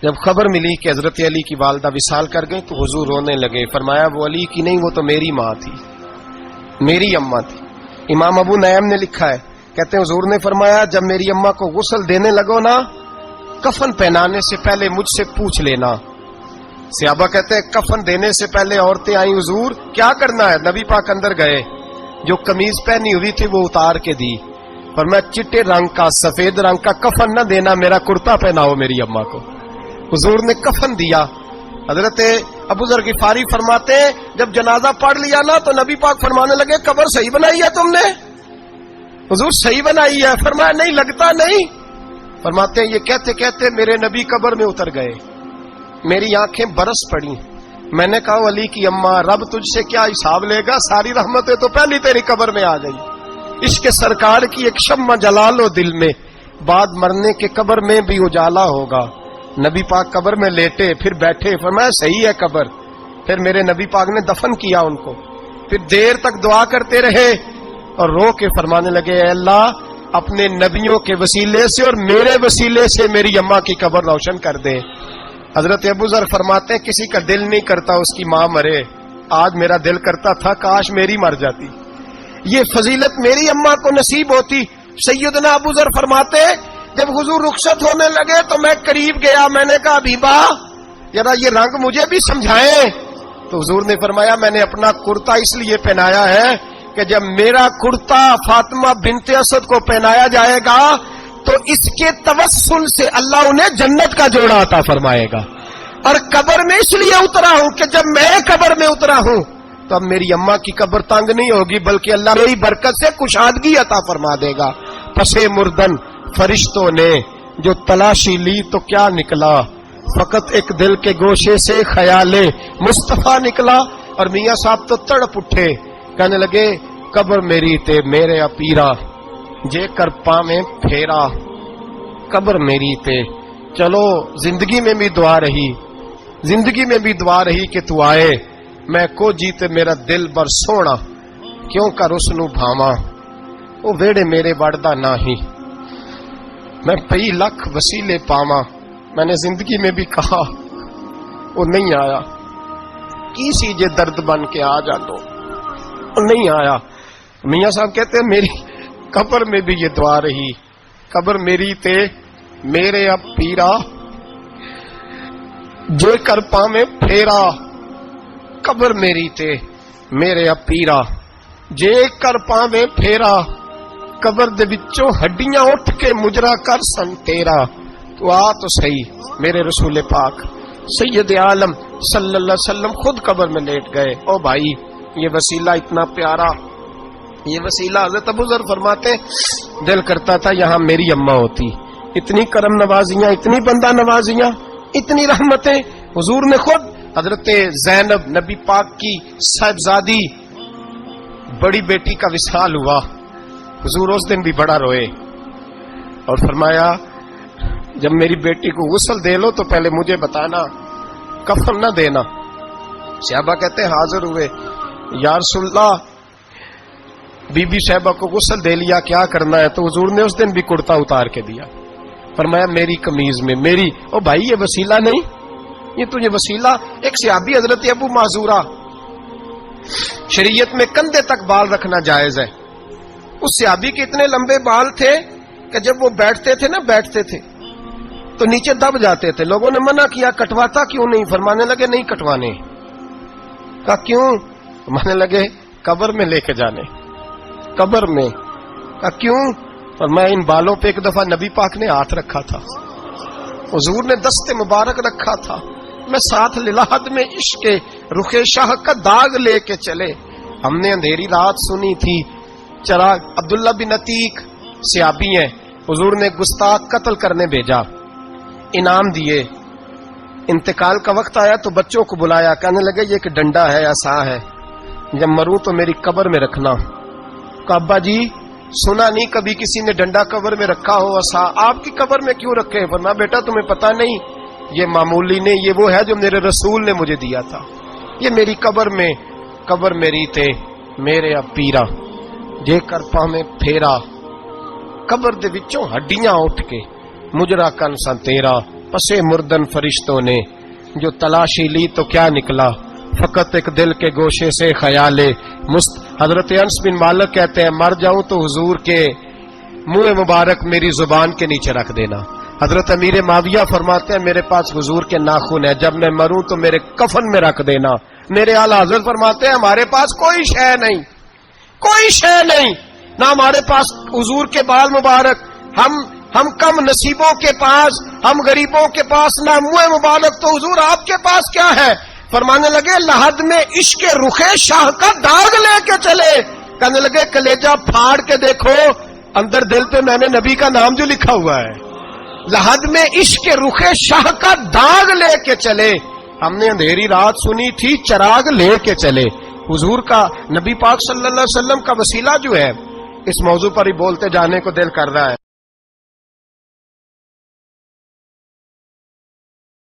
جب خبر ملی کہ حضرت علی کی والدہ وصال کر گئی تو حضور رونے لگے. فرمایا وہ علی کی نہیں، وہ تو میری ماں تھی، میری اماں تھی. امام ابو نعیم نے لکھا ہے، کہتے ہیں حضور نے فرمایا جب میری اماں کو غسل دینے لگو نا، کفن پہنانے سے پہلے مجھ سے پوچھ لینا. صحابہ کہتے ہیں کفن دینے سے پہلے عورتیں آئیں، حضور کیا کرنا ہے؟ نبی پاک اندر گئے، جو قمیض پہنی ہوئی تھی وہ اتار کے دی. پر میں چٹے رنگ کا سفید رنگ کا کفن نہ دینا، میرا کرتا پہناؤ میری اماں کو. حضور نے کفن دیا. حضرت ابو ذر غفاری فرماتے ہیں جب جنازہ پڑھ لیا نا تو نبی پاک فرمانے لگے قبر صحیح بنائی ہے تم نے؟ حضور صحیح بنائی ہے. فرمایا نہیں لگتا نہیں. فرماتے ہیں یہ کہتے کہتے میرے نبی قبر میں اتر گئے، میری آنکھیں برس پڑی. میں نے کہا علی کی اماں رب تجھ سے کیا حساب لے گا، ساری رحمتیں تو پہلی تیری قبر میں آ گئی. عشق سرکار کی ایک شمع جلا لو دل میں، بعد مرنے کے قبر میں بھی اجالا ہوگا. نبی پاک قبر میں لیٹے پھر بیٹھے. فرمایا صحیح ہے قبر. پھر میرے نبی پاک نے دفن کیا ان کو. پھر دیر تک دعا کرتے رہے اور رو کے فرمانے لگے اے اللہ اپنے نبیوں کے وسیلے سے اور میرے وسیلے سے میری اماں کی قبر روشن کر دے. حضرت ابو ذر فرماتے ہیں کسی کا دل نہیں کرتا اس کی ماں مرے، آج میرا دل کرتا تھا کاش میری مر جاتی، یہ فضیلت میری اماں کو نصیب ہوتی. سیدنا ابو ذر فرماتے جب حضور رخصت ہونے لگے تو میں قریب گیا، میں نے کہا حبیبہ ذرا یہ رنگ مجھے بھی سمجھائیں. تو حضور نے فرمایا میں نے اپنا کرتا اس لیے پہنایا ہے کہ جب میرا کرتا فاطمہ بنت اسد کو پہنایا جائے گا تو اس کے توسل سے اللہ انہیں جنت کا جوڑا عطا فرمائے گا. اور قبر میں اس لیے اترا ہوں کہ جب میں قبر میں اترا ہوں تو اب میری اماں کی قبر تنگ نہیں ہوگی بلکہ اللہ میری برکت سے کشادگی عطا فرما دے گا. پسے مردن فرشتوں نے جو تلاشی لی تو کیا نکلا، فقط ایک دل کے گوشے سے خیال مصطفیٰ نکلا. اور میاں صاحب تو تڑپ اٹھے، کہنے لگے قبر میری تے میرے اپیرا جے کر پاویں پھیرا. قبر میری تے چلو زندگی میں بھی دعا رہی، زندگی میں بھی دعا رہی کہ تو آئے. میں کو جیتے میرا دل بر سونا کیوں کر اس نو بھاواں، وہ ویڑے میرے وڑدا نہ ہی میں پئی لکھ وسیلے پاواں. میں نے زندگی میں بھی کہا وہ نہیں آیا، کی سی جے درد بن کے آ جا دو، وہ نہیں آیا. میاں صاحب کہتے ہیں میری قبر میں بھی یہ دعا رہی، قبر میری تے میرے اب پیرا جے کر پاویں پھیرا. قبر میری تے میرے اب پیرا جے کر پاویں پھیرا. قبر دے وچوں ہڈیاں اٹھ کے مجرا کر سن تیرا. تو آ تو صحیح میرے رسول پاک سید عالم صلی اللہ علیہ وسلم خود قبر میں لیٹ گئے. او بھائی یہ وسیلہ اتنا پیارا، یہ وسیلہ حضرت ابو ذر فرماتے دل کرتا تھا یہاں میری اماں ہوتی. اتنی کرم نوازیاں، اتنی بندہ نوازیاں، اتنی رحمتیں. حضور نے خود حضرت زینب نبی پاک کی صاحبزادی بڑی بیٹی کا وصال ہوا، حضور اس دن بھی بڑا روئے اور فرمایا جب میری بیٹی کو غسل دے لو تو پہلے مجھے بتانا، کفن نہ دینا. صحابہ کہتے ہیں حاضر ہوئے، یا رسول اللہ بی بی صاحبہ کو غسل دے لیا کیا کرنا ہے؟ تو حضور نے اس دن بھی کرتا اتار کے دیا. فرمایا میری قمیض میں میری. او بھائی یہ وسیلہ نہیں، یہ تو یہ وسیلہ. ایک صحابی حضرت ابو معذورہ، شریعت میں کندھے تک بال رکھنا جائز ہے. اس صحابی کے اتنے لمبے بال تھے کہ جب وہ بیٹھتے تھے تو نیچے دب جاتے تھے. لوگوں نے منع کیا کٹواتا کیوں نہیں؟ فرمانے لگے نہیں کٹوانے. کہا کیوں؟ فرمانے لگے قبر میں لے کے جانے. قبر میں. کہا کیوں؟ اور میں ان بالوں پہ ایک دفعہ نبی پاک نے ہاتھ رکھا تھا، حضور نے دست مبارک رکھا تھا، میں ساتھ للہد میں عشق رخ شاہ کا داغ لے کے چلے. ہم نے اندھیری رات سنی تھی چراغ. عبداللہ بن عتیق صحابی ہیں، حضور نے گستاخ قتل کرنے بھیجا، انعام دیے. انتقال کا وقت آیا تو بچوں کو بلایا، کہنے لگے یہ ایک ڈنڈا ہے عصا ہے، جب مروں تو میری قبر میں رکھنا. کہ ابا جی سنا نہیں کبھی کسی نے ڈنڈا قبر میں رکھا ہو، عصا آپ کی قبر میں کیوں رکھے؟ فرمایا بیٹا تمہیں پتا نہیں، یہ معمولی نہیں، یہ وہ ہے جو میرے رسول نے مجھے دیا تھا. یہ میری قبر میں، قبر میری تے میرے اب پیرا جے کر پاویں پھیرا. قبر دے وچوں ہڈیاں اٹھ کے مجرا کن سن تیرا. پسے مردن فرشتوں نے جو تلاشی لی تو کیا نکلا، فقط ایک دل کے گوشے سے خیال حضرت انس بن مالک کہتے ہیں مر جاؤں تو حضور کے منہ مبارک میری زبان کے نیچے رکھ دینا۔ حضرت امیر معاویہ فرماتے ہیں میرے پاس حضور کے ناخن ہے، جب میں مروں تو میرے کفن میں رکھ دینا۔ میرے اعلی حضرت فرماتے ہیں ہمارے پاس کوئی شے نہیں، کوئی شے نہیں، نہ ہمارے پاس حضور کے بال مبارک، ہم کم نصیبوں کے پاس، ہم غریبوں کے پاس نہ منہ مبارک، تو حضور آپ کے پاس کیا ہے؟ فرمانے لگے لحد میں عشق رخ شاہ کا داغ لے کے چلے۔ کہنے لگے کلیجہ پھاڑ کے دیکھو، اندر دل پہ میں نے نبی کا نام جو لکھا ہوا ہے۔ لحد میں عشق رخ شاہ کا داغ لے کے چلے، ہم نے اندھیری رات سنی تھی چراغ لے کے چلے۔ حضور کا، نبی پاک صلی اللہ علیہ وسلم کا وسیلہ جو ہے، اس موضوع پر ہی بولتے جانے کو دل کر رہا ہے۔